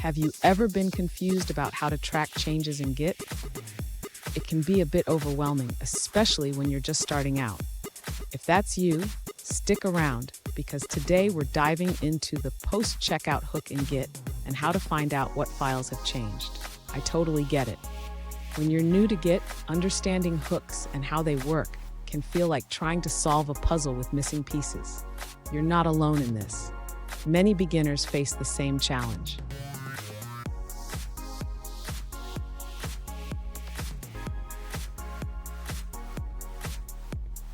Have you ever been confused about how to track changes in Git? It can be a bit overwhelming, especially when you're just starting out. If that's you, stick around, because today we're diving into the post-checkout hook in Git and how to find out what files have changed. I totally get it. When you're new to Git, understanding hooks and how they work can feel like trying to solve a puzzle with missing pieces. You're not alone in this. Many beginners face the same challenge.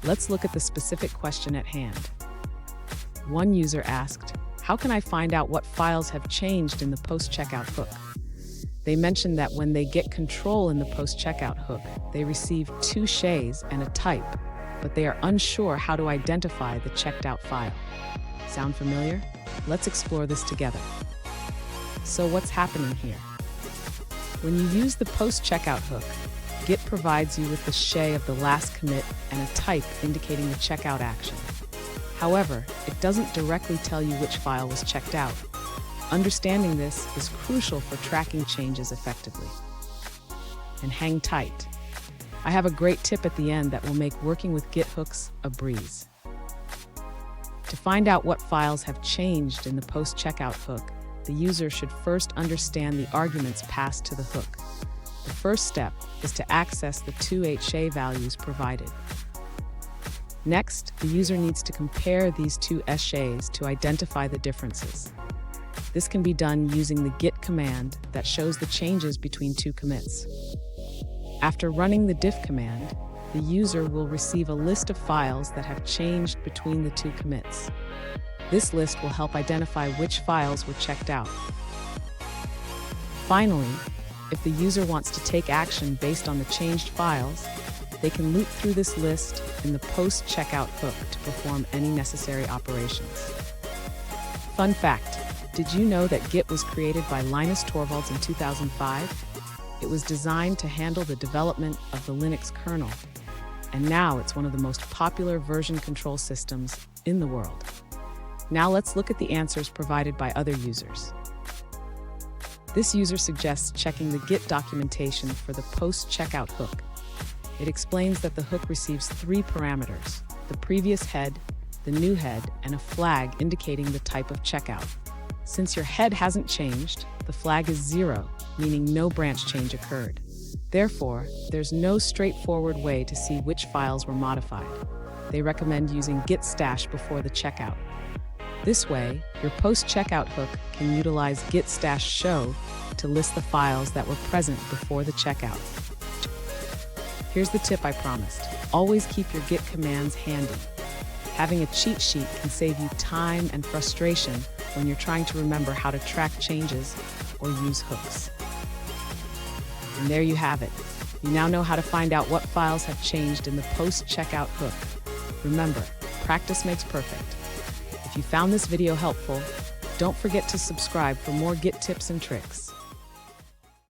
Let's look at the specific question at hand. One user asked, "How can I find out what files have changed in the post-checkout hook?" They mentioned that when they get control in the post-checkout hook, they receive two shays and a type, but they are unsure how to identify the checked out file. Sound familiar? Let's explore this together. So what's happening here? When you use the post-checkout hook, Git provides you with the shay of the last commit and a type indicating the checkout action. However, it doesn't directly tell you which file was checked out. Understanding this is crucial for tracking changes effectively. And hang tight. I have a great tip at the end that will make working with Git hooks a breeze. To find out what files have changed in the post-checkout hook, the user should first understand the arguments passed to the hook. The first step is to access the two shay values provided. Next, the user needs to compare these two shays to identify the differences. This can be done using the git command that shows the changes between two commits. After running the diff command, the user will receive a list of files that have changed between the two commits. This list will help identify which files were checked out. Finally, if the user wants to take action based on the changed files, they can loop through this list in the post-checkout hook to perform any necessary operations. Fun fact, did you know that Git was created by Linus Torvalds in 2005? It was designed to handle the development of the Linux kernel, and now it's one of the most popular version control systems in the world. Now let's look at the answers provided by other users. This user suggests checking the Git documentation for the post-checkout hook. It explains that the hook receives three parameters: the previous head, the new head, and a flag indicating the type of checkout. Since your head hasn't changed, the flag is 0, meaning no branch change occurred. Therefore, there's no straightforward way to see which files were modified. They recommend using git stash before the checkout. This way, your post-checkout hook can utilize git stash show to list the files that were present before the checkout. Here's the tip I promised. Always keep your Git commands handy. Having a cheat sheet can save you time and frustration when you're trying to remember how to track changes or use hooks. And there you have it. You now know how to find out what files have changed in the post-checkout hook. Remember, practice makes perfect. If you found this video helpful, don't forget to subscribe for more Git tips and tricks.